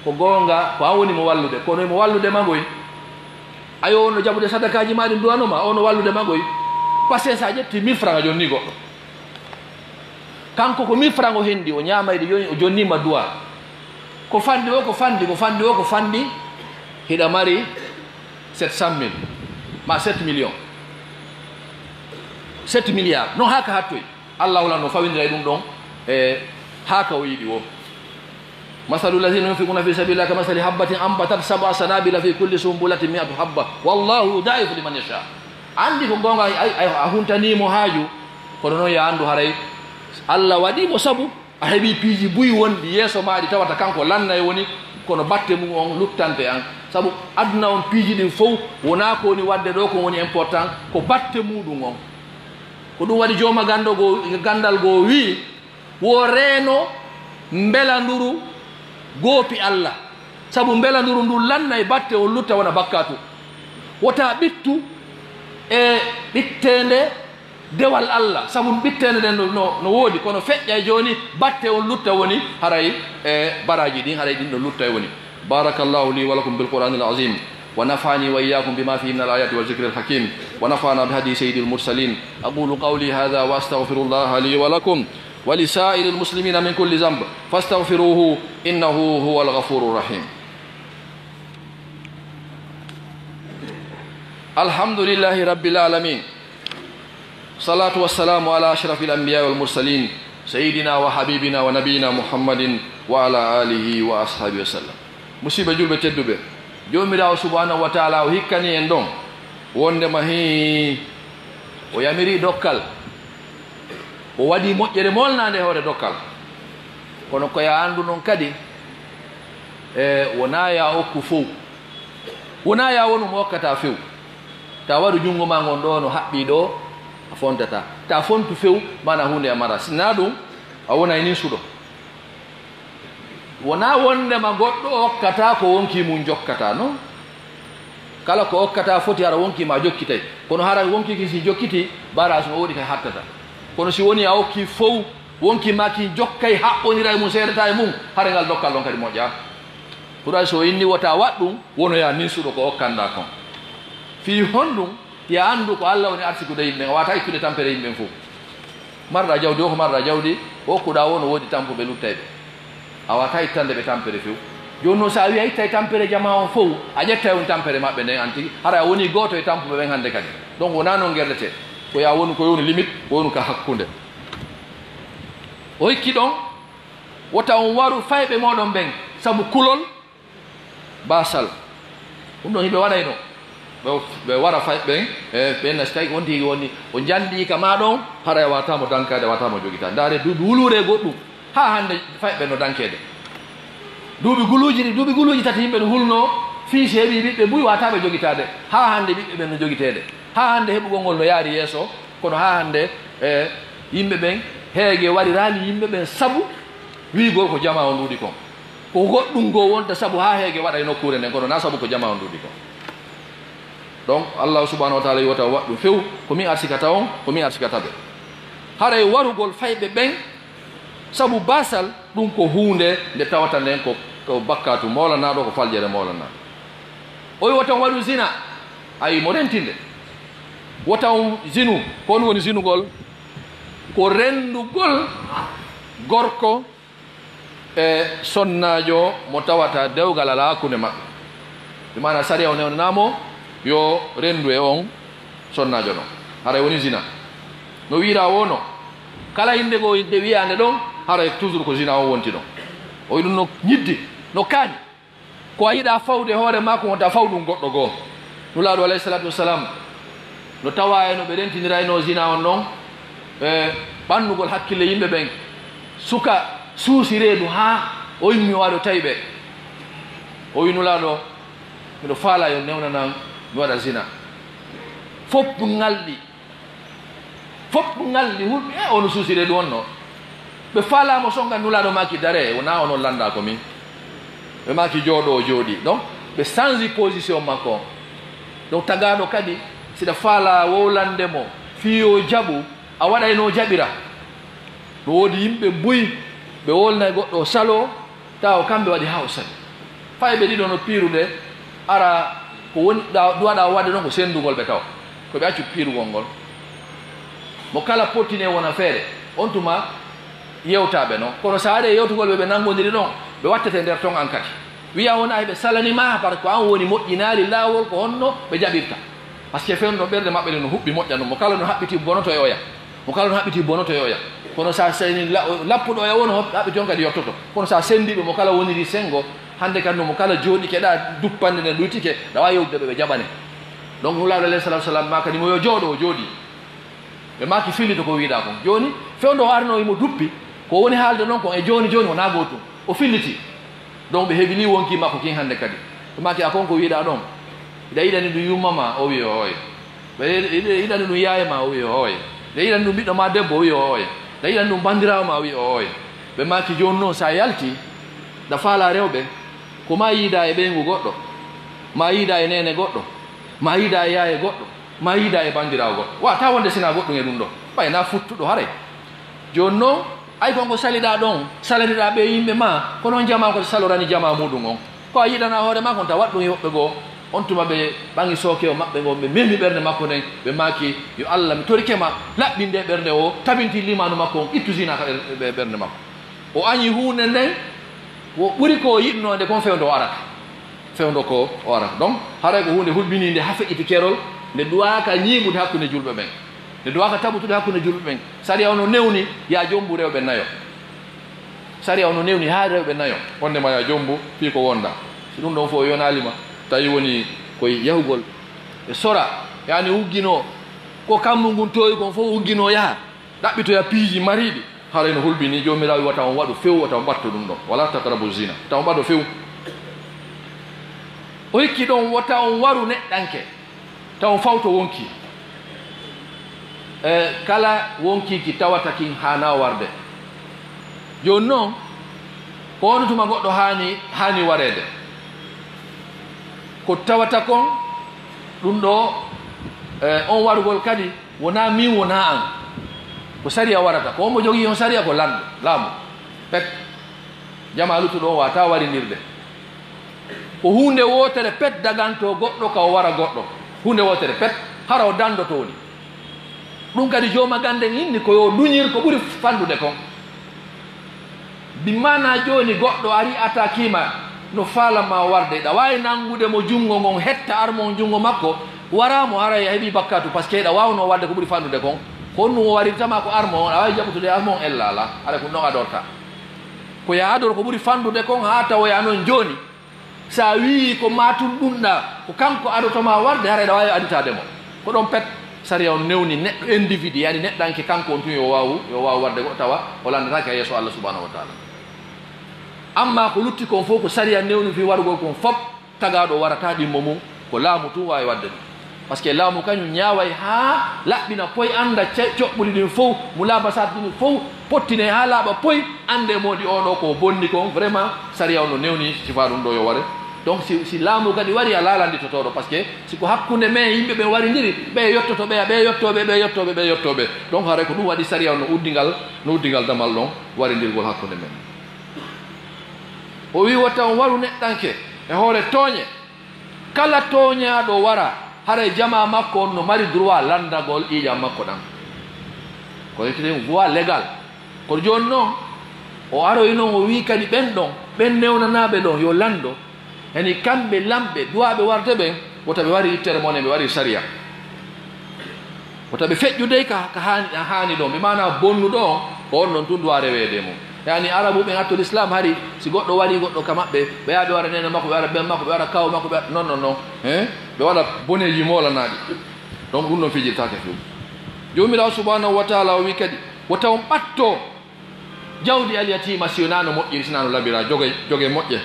ko gonga ko an woni mo wallude kono mo wallude magoy ayo no jaɓude sadakaji maɗi duwanoma o no wallude magoy par ce que sa ƴetti 1000 francs a jonni goɗɗo kanko ko 1000 francs o hendi o ñamayde o jonnima duwa ko fandi o ko fandi hiɗa mari 700 000 ma 7 millions 7 milliards non haka hattoy allah wala no fawindira ɗum ɗon e haka o yiɗi o masalu lazina yunfiquna fi sabilillah ka masali habbatin ambatat sab'a sanabila fi kulli sumbulatin 100 habba wallahu yudaifu liman yasha andi ko gonga a huntanimo haaju kono noon ya andu haray allah waɗimo sabu a heeɓi piiji buyi wonɗi yeeso maɗi tawata kanko lanna e woni kono batte mum on luttante an sabu aduna on piiji ɗin fof wona ko woni wadde ɗo ko woni important ko batte muɗum on ko ɗum waɗi jooma gandal goo wi wo reeno mbelanduru goopi allah sabu mbelanduru ndu lanna e batte on lutta wona bakkatu wota ɓittu e ɓittende dewal Allah sabu bittene den no wodi kono feƴƴa joni batte on lutta woni haray baraji din haray din no lutta woni barakallahu li wa lakum bil qur'anil azim ونفعني وإياكم بما فيه من الآيات والذكر الحكيم ونفعنا بهدي سيد المرسلين أقول قولي هذا وأستغفر الله لي ولكم ولسائر المسلمين من كل ذنب فاستغفروه إنه هو الغفور الرحيم الحمد لله رب العالمين صلاة والسلام على أشرف الأنبياء والمرسلين سيدنا وحبيبنا ونبينا محمد وعلى آله وأصحابه وسلم مصيبة جلبة تدبر jomirawo subhanahu wa ta'ala o hikkani en ɗon wondema hi o yamiri dokkal o waɗi moƴƴere molnade hoore dokkal kono koya andu noon kadi wona ya okku fow wona ya wonu mo hokkata few ta waɗu junngo ma ngon ɗo no haɓɓi ɗo a fontata ta fontu few mana hunde a mara sina ɗum a wonay ni suɗo wona wondema goɗɗo hokkata ko wonki mum jokkata non kala ko hokkata foti hara wonkima jokkitay kono hara wonkiki si jokkiti barage no woɗi kay hattata kono si woni a hokki fof wonkima ki jokkay haɓɓonira e mum seedata e mum hara ngal dokkal ɗon kadi moƴƴa ɓuray so inni wota waɗ ɗum wonoya nin suɗo ko hokkanda kon fi honɗum ya andu ko Allah woni arsikude yimɓe a wata ittude tampere yimɓen fof marɗa jawdi o ko marɗa jawdi hokkuɗa wo no woodi tampuɓe luttayɓe a wata ittande ɓe tampere few joni noon sa wi a itta e tampere jama on fof a ƴetta on tampere maɓɓe nden anti hara a woni goto e tampuɓe ɓen hannde kadi donc wona noon guerdete ko ya woni ko woni limite ko woni ka hakkunde o hikki ɗon wota on waru fayɓe moɗon ɓen saabu kulol basal ɗum ɗon yimɓe waɗay ɗo ɓe wara fayɓe ɓen ɓen so tawi on tigi woni o jandi ka maɗon hara a watamo dankade a watamo jogita ndaare duuɓi wulure goɗɗum ha hande fayɓe no dankede duuɓi guluji tati yimɓe no hulno fiisi heeɓi ɓiɓɓe mbuyi wataɓe jogitade ha hande ɓiɓɓe ɓen no jogitede ha hande heɓugol ngol no yaari yeeso kono ha hande yimɓe ɓen heege waɗirani yimɓe ɓen saabu wigol ko jama on ɗuuɗi kon ko goɗɗum go wonta saabu ha heege waɗa e nokkure nden kono na saabu ko jama on ɗuuɗi kon donc Allah subhanahu wa taala yi wata waɗɗum few komin arsikata on komin arsikata ɓe haray warugol fayɓe ɓen sabu basal ɗum ko hunde nde tawata nden ko bakkatu molanaɗo ko faljere molana o wi wata waɗu zina ayi mo rentinde wata zinu ko woni woni zinugol ko rendugol gorko e sonnajo mo tawata dewgal ala hakkunde maɓɓe ɗi mana sariya o newnanamo yo rendu e on sonnajo ɗon haray woni zina no wiira wono kala inde go de wiyande ɗon haray toujours ko zina o wonti ɗon o wi ɗum no ñiddi no kaañi ko a yiɗa fawde hoore ma ko wonta faw ɗum goɗɗo goo nulaaɗo alayhi salatu wassalam no tawa e no ɓe rentinirayno zina on ɗon e ɓannugol hakkille yimɓe ɓen suka suusi reedu ha o yimmi waɗo tawi ɓe o wi nulaaɗo miɗo faala yo newnanan mi waɗa zina fof ngalɗi hulɓe e ono suusi reedu on no ɓe faalamo songa nulaaɗo maki dare wona onon landa ko min ɓe maki jooɗo o jooɗi donc ɓe changi position makko donc tagaɗo kadi siɗa faala wowlandemo fiyo jaɓu a waɗayno jaɓira ɗo woodi yimɓe buyi ɓe wolnay goɗɗo salo taw kamɓe waɗi ha o sali fayɓe ɗiɗo no piirude ara ko woni duwaɗa waɗde ɗon ko sendugol ɓe taw ko ɓe accu piirugol ngol mo kala pottine wona feere on tuma yewtaɓe noon kono sa waɗe yewtugol ɓe nangodiri ɗon ɓe wattete nder ton an kadi wiya wona heɓe salanima par ce que an woni moƴƴinaari laawol ko honno ɓe jaɓirta par ce que fewno ɓerde maɓɓe ɗe no huɓɓi moƴƴa ɗum mo kala no haɓɓiti bonoto e oya mo kala no haɓɓiti bonoto e oya kono sa seni lappuɗo oya woni haɓɓiti on kadi yottoto kono sa sendiɓe mo kala woniri sengo hande kadi no mo kala jooɗi keɗa duppande nde ɗuytike ɗawa yewtude ɓe jaɓane donc nulaaɗo alayhi salatu wasalam ma kadi mo yo jooɗo o jooɗi ɓe maki fillito ko wiiɗa kon joni fewndo o arno imo duppi ko woni haalde noon kon e joni wona gotum o filliti donc ɓe heɓini wonki makko kin hannde kadi ɓe maki a kon ko wiiɗa ɗon ɓeɗa yiɗani ɗum yummama o wi o hooye ɓe yiɗani ɗum yaayema o wi o hooye ɓe yiɗani ɗum ɓiɗɗo ma debbo o wi o hooye ɓe yiɗani ɗum bandirawo ma o wi o hooye ɓe maki joni noon sa yalti da faala rewɓe ko ma yiida e ɓeygu goɗɗo ma yiida e nene goɗɗo ma yiida e yaaye goɗɗo ma yida e bandirawo goɗɗo wa ta wonde sina goɗɗum e ɗum ɗo ɓayna futtuɗo haray joni noon ay konko salida ɗon salaniɗa ɓe yimɓe ma ko noon jama ko salorani jama muɗum on ko a yiɗana hoore ma kon ta waɗɗum yoɓɓe goo on tuma ɓe ɓangi sooke o maɓɓe ngo ɓe memi ɓernde makko nden ɓe maaki yo Allah mi torikema laɓɓinde ɓernde o tabinti limanu makko on ittu sinaka ɓernde makko o añi hunde nden wo ɓuri ko yiɗnode kon fewdo o arata fewdo ko o arata donc haray ko hunde hulɓininde ha feƴƴiti kerol nde duwaka ñiiɓude hakkude julɓe ɓen nde duwaka taɓutude hakkude julɓe ɓen saria ono newni ya jombu rewɓe nayo saria ono newni ha rewɓe nayo wondema ya jombu fi ko wonda si ɗum ɗon fof yonalima tawi woni koye yahugol e sora yani uggino ko kammu ngun toyi kon fof uggino yaha ɗaɓɓitoya piiji mariɗi haray no hulɓini jomirawo wata on waɗu few wata on ɓatto ɗum ɗon wala takrabu zina taw on ɓaɗo few o hikki ɗon wata on waru neɗɗanke taw on fawto wonki kala wonkiki tawata kin hana warde joni noon ko woni tuma goɗɗo hani warede ko tawata kon ɗum ɗo on warugol kadi wona min wona an ko saria warata ko omo jogii on saria ko laamu pet jama luttuɗo on wata warinirde ko hunde wotere pet daganto goɗɗo ka o wara goɗɗo hunde wotere pet hara o dandoto ni ɗum kadi joma gande inni ko yo duñir ko ɓuri fandude kon bimana joni goɗɗo ari atakima no falama warde ɗa wawi nangude mo jungo ngon hetta armon jungo makko waramo hara heeɓi bakkatu par ce que ɗa wawno wadde ko ɓuri fandude kon ko nu o warirtama ko armo on a wawi jaɓutude armo on ella ala aɗa ko non adorta ko ya ador ko ɓuri fandude kon ha tawoya noon joni sa wi ko matum ɗumɗa ko kanko adotoma warde hara ɗa wawi aditademo ko ɗon pet saria on newni neɗɗo individu yani neɗɗanke kanko on tun yo waw warde go tawa o landetake ha yeeso Allah subhanahu wa taala amma ko lutti kon fof ko saria newni fi warugol kon fop tagaɗo warata ɗimmo mum ko laamu tun wawi wadde ɗum par ce que laamu kañum ñaaway ha laɓɓina poy anda coɓɓuli ɗin fof mo laabasat ɗin fof pottine ha laaɓa poy ande moɗi oɗo ko bonni kon vraiment saria o no newni sifa ɗum ɗo yo ware donc si laamu kadi wari a laalanditotoɗo par ce que siko hakkude men yimɓe ɓe waridiri ɓe yettoto ɓe ɓe yettoɓe donc haray ko ɗum waɗi saria o no uddigal damal ɗon warindirgol hakkude men o wi watta on waru neɗɗanke e hoore tooñe kala tooñaɗo wara haray jama makko on no mari droit landagol ƴiƴam makko ɗan ko yettitem voie légal kono joni noon o aroy noon o wi kadi ɓen ɗon ɓen newnanaɓe ɗon yo lando hani kamɓe lamɓe duwaɓe warde ɓen wota ɓe wari ittere mon ɓe wari saria wota ɓe feƴƴudey ka hani ɗon ɓe mana bonnuɗo on ko on noon tun duwa rewede mum yani arabu ɓen atto l'islam hari si goɗɗo waɗi goɗɗo ka maɓɓe ɓe yaha ɓe waɗa nene makko ɓe waɗa ɓen makko ɓe waɗa kaw makko ɓe non non non ɓe waɗa boneji molanaɗi donc ɗum ɗon fijirtake few jomirawo subhanahu wa taala o wi kadi wota on ɓatto jawdi alyatima si wonano moƴƴiri sinano labira jogue moƴƴe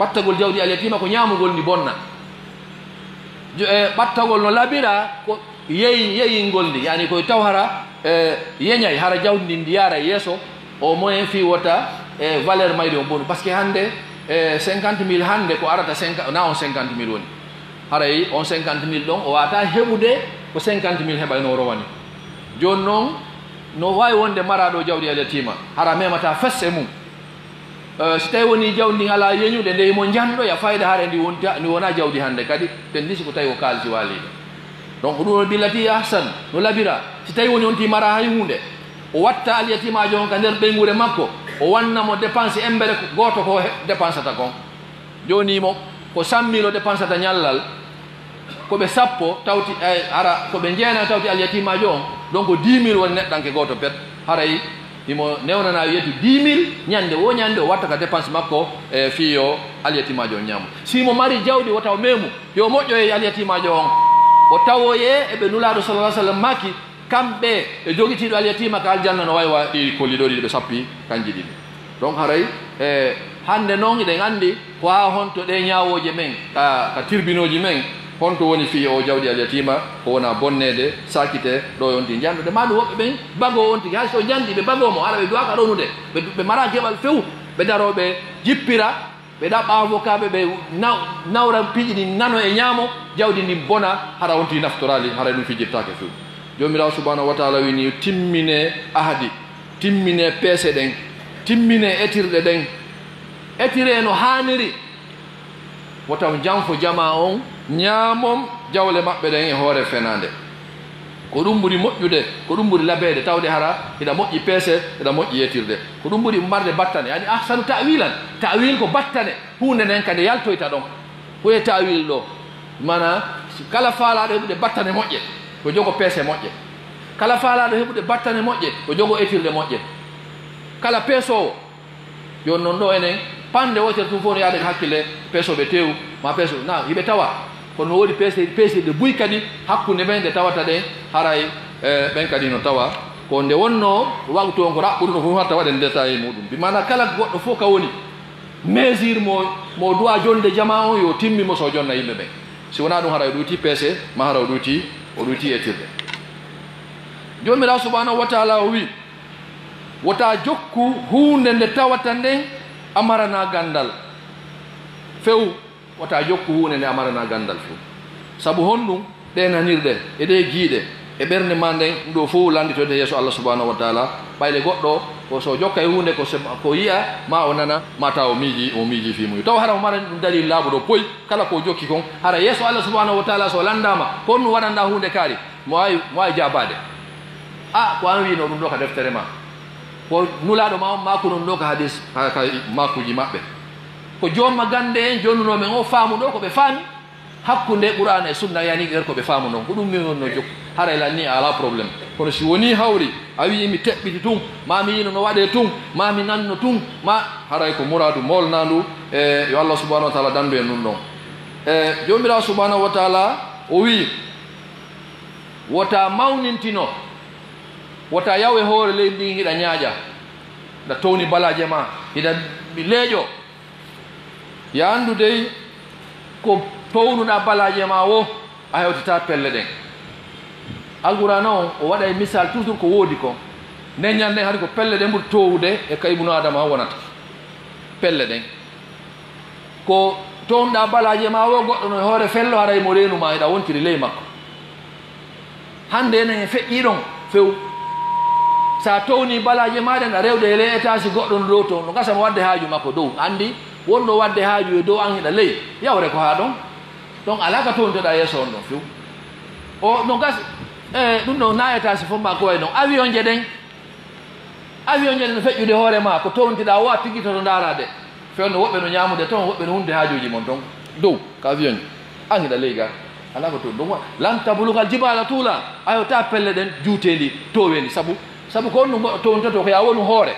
ɓattagol jawdi alyatima ko ñamugol ni bonna ɓattagol no labira ko yeyingol ndi yani koye taw hara yeñay hara jawdi ndi ndi yara yeeso au moins fi wota valeur mayri on bonu par ce que hande 50 000 hande ko arata na on 50 000 woni haray on 50 000 ɗon o wata heɓude ko 50 000 heɓayno rowani joni noon no wawi wonde maraɗo jawdi alyatima hara memata fes e mum si tawi woni jawdi ndi ala yeñude nde mo janɗoya fayda hara ndi wona jawdi hande kadi ten disi ko tawi ko kalisi waliɗo donc ɗum no billati ahsan no labira si tawi woni on ti mara hay hunde o watta alyatimajo on ka nder ɓeygure makko o wannamo dépense embere goto ko dépensata kon joni mo ko 100 000 o dépensata ñallal koɓe sappo tawti ara koɓe jeena tawti alyatimajo on donc 10 000 woni neɗɗanke goto pet haray imo newnana wiyeti 10 000 ñande wo ñande o watta ka dépense makko e fiyo alyatimajo on ñaamo simo mari jawdi o taw memu yo moƴƴo e alyatimajo on o tawoye eɓe nulaɗo sallah sallam maki kamɓe e jogitiɗo alyatima ka aljanna no wawi waɗi kolliɗoɗi ɓe sappi kanji ɗiɗi donc haray hande noon eɗen andi ko ha honto ɗe ñawoje men ka tirbinoji men honto woni fi o jawdi alyatima ko wona bonnede sakite ɗo yonti jandude ma ɗum woɓɓe ɓen bago on tigi hay so jandi ɓe bagomo ara ɓe duwaka ɗonude ɓe mara keɓal few ɓe daroɓe jippira ɓe ɗaɓɓa avocat ɓe nawra piiji ɗi nano e ñaamo jawdi ndi bona hara wonti naftorali hara ɗum fijirtake few jomirawo subhanahu wa taala wini timmine ahadi timmine peese ɗen timmine etirɗe ɗen etire no haniri wotaw janfo jama on ñaamom jawle maɓɓe ɗen e hoore fenande ko ɗum ɓuri moƴƴude ko ɗum ɓuri labede tawde hara ina moƴƴi peese ina moƴƴi yetirde ko ɗum ɓuri marde battane yani ahsanu tawilan tawil ko battane hunde nden kadi yaltoyta ɗon koye tawil ɗo mana kala faalaɗo heɓude battane moƴƴe ko jogo peese moƴƴe kala faalaɗo heɓude battane moƴƴe ko jogo etirde moƴƴe kala peesowo joni noon ɗo enen pande wotere tum fof no yaade hakkille peesoɓe tew ma peeso na yiɓe tawa kono woodi peesirɗe buy kadi hakkunde ɓen nde tawata ɗen haray ɓen kadi no tawa ko nde wonno wagtu on ko raɓɓuɗu no fof hatta waɗen détail muɗum bi mana kala goɗɗo fof ka woni mesure mo duwa jonde jama on yo timmimo so jonna yimɓe ɓen si wona ɗum hara o ɗuyti peese ma hara o ɗuyti etirde jomirawo subhanahu wa taala o wi wota jokku hunde nde tawata nden amarana gandal few wota jokku hunde nde amarana gandal few sabu honɗum ɗe nanirɗe e ɗe giiɗe e ɓernde ma nden ɗum ɗo fof landitode yeeso allah subhanahu wa taala ɓayle goɗɗo ko so jokka e hunde ko yiya ma o nana ma taw o miiji fimuyo taw hara o mara ɗum dalil laaɓuɗo poyi kala ko jokki kon hara yeeso allah subhanahu wa taala so landama ko ɗum waɗanda hunde kaari mo wawi jabade ko an wino ɗum ɗo ka deftere ma ko nulaɗo ma on mako non ɗo ka hadis ka makuji maɓɓe ko jomma gande en jonnunomen o faamu ɗo koɓe faami hakkunde qur'an e sunna yani er koɓe faamu noon ko ɗum mi wonno jokku hara lanni ala probléme kono si woni hawri a wi mi teɓɓiti tun mami yino no waɗe tun mami nanno tun ma haray ko mouradu molnandu e yo allah subhanahu wa taala dandu e nun ɗon e jomirawo subhanahu wa taala o wi wota mawnintino wota yaw e hoore leydi ndin hiɗa ñaaƴa ɗa towni balaje ma hiɗa leeƴo ya anndu dey ko townuɗa balaje ma wo a hewtata pelle ɗen alqurana on o waɗa e misal toujours ko woodi ko nden ñande hade ko pelle ɗen ɓuri towude e ka ibnu adama o wonata pelle ɗen ko townuɗa balaje ma wo goɗɗo no hoore fello haray mo renuma eɗa wontiri ley makko hande enen e feƴƴi ɗon few sa towni balaje maɗen a rewde e ley étage goɗɗo no ɗo toon no gasama wadde haaju makko dow andi wonɗo wadde haaju e dow an hiɗa ley yawre ko ha ɗon donc ala ka townteɗa yeeso on ɗon few o no gas ɗum ɗo na étage fof ma ko way noon avion je ɗen no feƴƴude hoore ma ko towntiɗa wa tigui toto darade fewno woɓɓe no ñamude toon woɓɓe no hunde haajuji mon ton dow ko avion ji an hiɗa ley ga ala ko toon ɗum lan tablugal jibala tuula ayota pelle ɗen juutendi towendi sabu ko on ɗum goɗɗo towntoto ko ya wonu hoore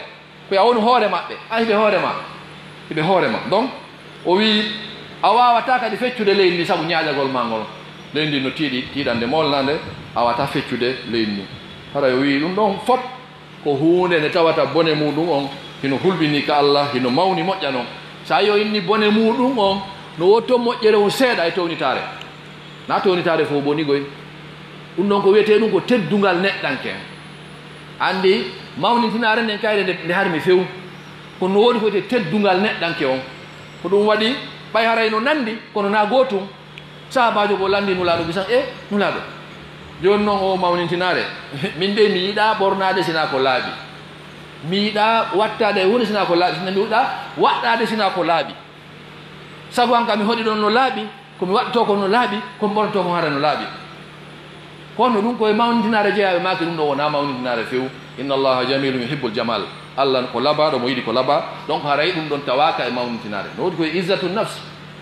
maɓɓe a hiɓe hoore ma donc o wi a wawata kadi feccude leydi ndi sabu ñaƴagol ma ngol leydi ndi no tiiɗande molnade a wata feccude leydi ndi hara o wi ɗum ɗon fop ko hunde nde tawata bone muɗum on hino hulɓini ka allah hino mawni moƴƴa noon sa yo inni bone muɗum on no wotto moƴƴere on seeɗa e townitare na townitare fof bonigoy ɗum ɗon ko wiyete ɗum ko teddugal neɗɗanke andi mawnitinare nden kayre nde harmi few kono no woodi ko wiyete teddugal neɗɗanke on ko ɗum waɗi ɓay haray no nandi kono na gootum sahabajo ko landi nulaɗo bisan nulaɗo joni noon o mawnintinare min de mi yiiɗa ɓornade sina ko laaɓi mi yiiɗa wattade hunde sina ko laaɓi sina mi yiiɗa waɗɗade sina ko laaɓi sabu an ka mi hoɗi ɗon no laaɓi komi waɗto ko no laaɓi komi ɓornoto ko hara no laaɓi kono ɗum koye mawnintinare jeeyaɓe maki ɗum ɗo wona mawnintinare few inna allaha jamilum yuhibbul jamal allah ko labaɗo mo yiɗi ko laaba donc haray ɗum ɗon tawaka e mawnintinare no wodi koye izzatu nafs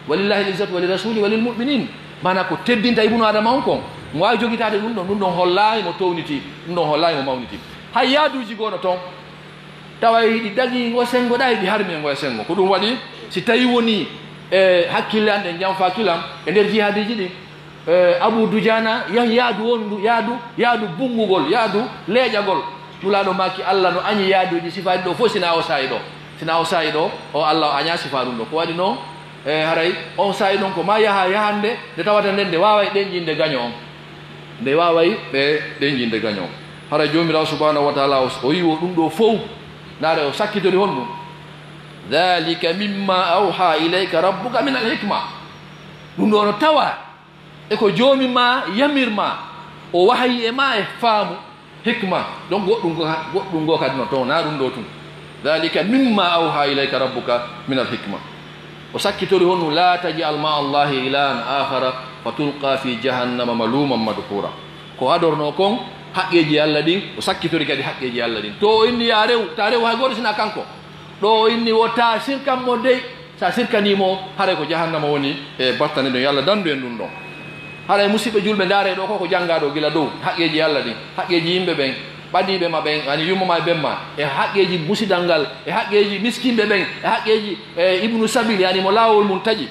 walillahi l izzatu wali rasuli walil muminin mana ko teddinta ibnu adama on kon mo wawi joguitade ɗum ɗon hollayi mo towniti ɗum ɗon hollayi mo mawniti hay yaaduji gono toon tawa hiɗi dagi ngo sengo ɗa hiɗi harmi e ngo e sengo ko ɗum waɗi si tawi woni e hakkille an ɗen janfa kilam e nder jihadiji ɗi abou doudiana yahi yaadu bungugol yaadu leeƴagol nulaɗo maki allah no añi yaaduji sifaji ɗo fof sina o saayi ɗo o allah o aña sifa ɗum ɗo ko waɗi noon haray on saayi ɗon ko ma yahande nde tawata nden nde waway ɗenjinde gaño on nde waway ɓe ɗenjinde gaño on haray jomirawo subhanahu wa taala o yiwo ɗum ɗo fof naare o sakkitori hon ɗum dhalika mimma awha ilayka rabbuka min alhikma ɗum ɗo no tawa eko joomi ma yamirma o wahayi e ma e faamu hikma donc goɗɗum ngo kadi no to na ɗum ɗo tun dhalika mimma awha ilayka rabbuka min alhikma o sakkitori honnu la tajal ma allahi ilahan akhara fa tulqa fi jahannama maluman madhura ko adorno kon haqqeji Allah ɗin o sakkitori kadi haqqeji Allah ɗin to o inni ya rew ta rew hay goto sina kanko ɗo o inni wota sirkanmo dey sa sirkanimo haray ko jahannama woni e battane ɗon yo Allah dandu en ɗum ɗon haray musidɓe julɓe daare ɗo koko janggaɗo gila dow haqqeji Allah ɗin haqqeji yimɓe ɓen ɓaɗiɓe ma ɓen ani yummoma e ɓenma e haqqeji musidal ngal e haqqeji miskimɓe ɓen e haqqeji ibnu sabil yani mo lawol mum taƴi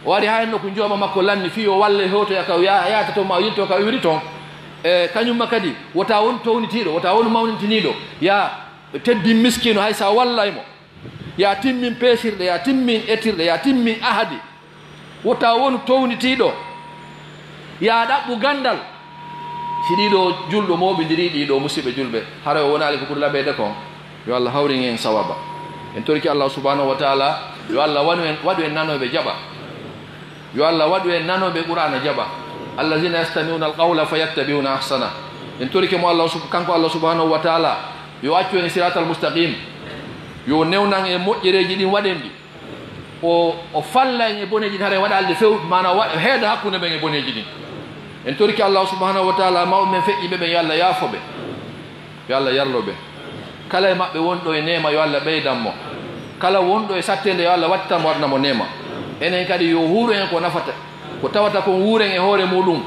o wari ha henno ko jooma makko lanni fi o walle hotoya ka yata to ma yitto ka wiri toon e kañumma kadi wota won townitiɗo wota won mawnintiniɗo ya teddi miskino hay sa wallaymo ya timmin peesirɗe ya timmin etirɗe ya timmin ahadi wota won townitiɗo ya ɗaɓɓu gandal si ɗiɗo julɗo moɓidiri ɗiɗo musidɓe julɓe hara o wonali ko ɓuri laɓede kon yo Allah hawrin en sawaba en toriki Allah subhanahu wa taala yo Allah waɗu en nanoɓe jaɓa yo Allah waɗu en nanoɓe qur'ana jaɓa allazina yastamiuna alqawla fayattabiuna ahsana en toriki mo Allah kanko Allah subhanahu wa taala yo accu en siratal mustaqim yo newnan e moƴƴereji ɗin waɗen ɗi o falla en e boneji ɗin hara waɗalde few mana heeda hakkude ɓen e boneji ɗin en toriki Allah subhanahu wa taala mawɓe men feƴƴiɓe ɓen yo Allah yaafoɓe yo Allah yarloɓe kala e maɓɓe wonɗo e nema yo Allah ɓeydanmo kala wonɗo e sattede yo Allah wattamo waɗnamo nema enen kadi yo huuro en ko nafata ko tawata kon wuuren e hoore muɗum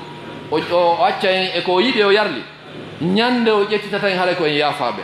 o acca en e ko yiɗi o yarli ñande o ƴettitata en haara ko en yaafaɓe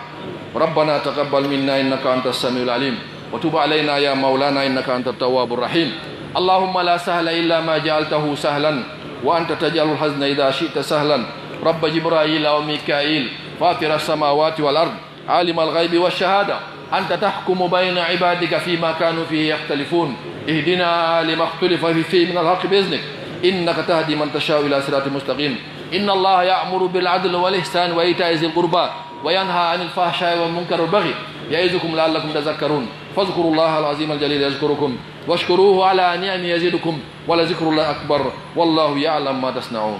ربنا تقبل منا إنك أنت السميع العليم وتب علينا يا مولانا إنك أنت التواب الرحيم اللهم لا سهل إلا ما جعلته سهلا وأنت تجعل الحزن إذا شئت سهلا رب جبرائيل وميكائيل فاطر السماوات والأرض عالم الغيب والشهادة أنت تحكم بين عبادك فيما كانوا فيه يختلفون اهدنا لما اختلف فيه من الحق بإذنك إنك تهدي من تشاء إلى صراط مستقيم إن الله يأمر بالعدل والإحسان وإيتاء ذي القربى وينهى عن الفحشاء والمنكر والبغي يعظكم لعلكم تذكرون فاذكروا الله العظيم الجليل يذكركم واشكروه على نعمه يزدكم ولذكر الله أكبر والله يعلم ما تصنعون